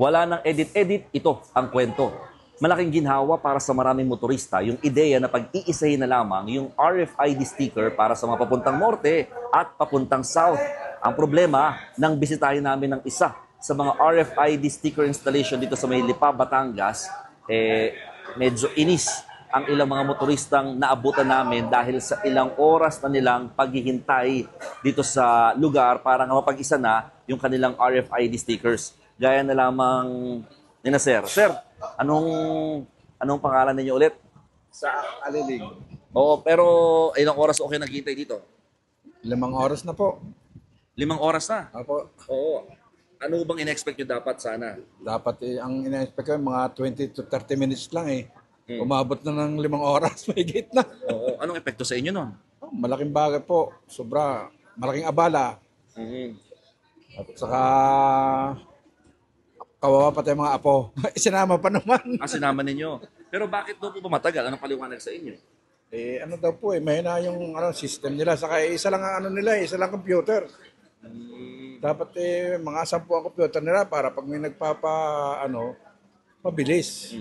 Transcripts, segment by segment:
Wala nang edit-edit, ito ang kwento. Malaking ginhawa para sa maraming motorista yung ideya na pag-iisahin na lamang yung RFID sticker para sa mga papuntang norte at papuntang south. Ang problema, nang bisitahin namin ng isa sa mga RFID sticker installation dito sa may Lipa, Batangas, medyo inis ang ilang mga motoristang naabutan namin dahil sa ilang oras na nilang paghihintay dito sa lugar para nga mapag-isa na yung kanilang RFID stickers. Gaya na lamang ni na Sir. Sir, anong pangalan ninyo ulit? Sa Alilig. Oo, pero ilang oras okay naghihintay dito? 5 oras na po. 5 oras na? Apo, Oo. Ano bang in-expect nyo dapat sana? dapat ang ina-expect ko mga 20 to 30 minutes lang eh. Umabot na ng 5 oras, mahigit na. Oo. Anong epekto sa inyo nun? Oh, malaking bagay po. Sobra. Malaking abala. At saka kawawa pa tayo mga apo. Isinama pa naman. Sinama ninyo. Pero bakit daw po ba matagal? Anong paliwanag sa inyo? Ano daw po mahina yung system nila. Saka isa lang ang nila, isa lang computer. Dapat mga 10 ang computer nila para pag may mabilis.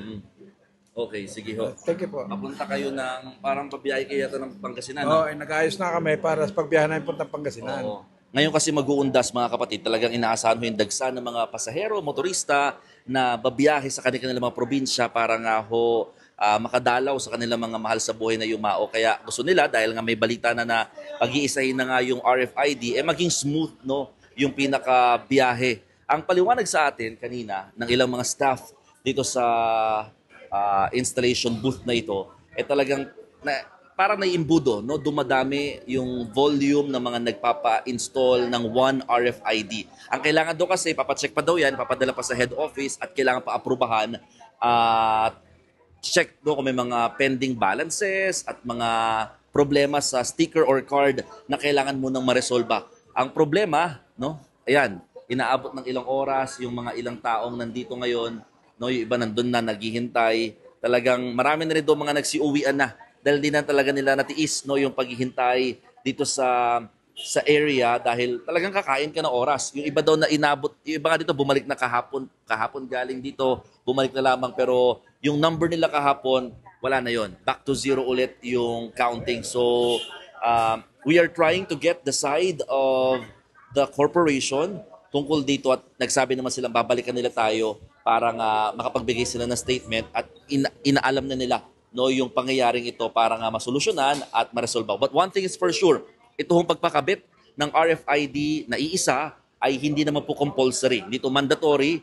Okay, sige ho. Thank you po. Papunta kayo ng parang pabiyahe kayo yata ng Pangasinan. Oo, nag-ayos na kami para sa pagbiyahe namin puntang Pangasinan. Oo. Ngayon kasi mag-uundas mga kapatid, talagang inaasahan ho yung dagsa ng mga pasahero, motorista na babiyahe sa kanilang mga probinsya para nga ho makadalaw sa kanilang mga mahal sa buhay na yumao. Kaya gusto nila, dahil nga may balita na pag-iisahin na nga yung RFID, maging smooth no, yung pinaka-biyahe. Ang paliwanag sa atin kanina ng ilang mga staff dito sa installation booth na ito, talagang parang naiimbudo, no? Dumadami yung volume ng mga nagpapa-install ng one RFID. Ang kailangan doon kasi, papacheck pa daw yan, papadala pa sa head office at kailangan pa aprubahan at check doon kung may mga pending balances at mga problema sa sticker or card na kailangan mo nang maresolba. Ang problema, no? Ayan, inaabot ng ilang oras, yung mga ilang taong nandito ngayon, no, yung iba nandun na naghihintay. Talagang marami na rin doon mga nagsiuwian na dahil di na talaga nila natiis no, yung paghihintay dito sa area dahil talagang kakain ka ng oras. Yung iba daw na inabot, yung iba nga dito bumalik na kahapon galing dito, bumalik na lamang pero yung number nila kahapon, wala na yon. Back to zero ulit yung counting. So, we are trying to get the side of the corporation tungkol dito at nagsabi naman silang babalikan nila tayo para nga makapagbigay sila ng statement at inaalam na nila no yung pangyayaring ito para nga masolusyonan at maresolba. But one thing is for sure, ito hong pagpakabit ng RFID na iisa ay hindi naman po compulsory. Dito mandatory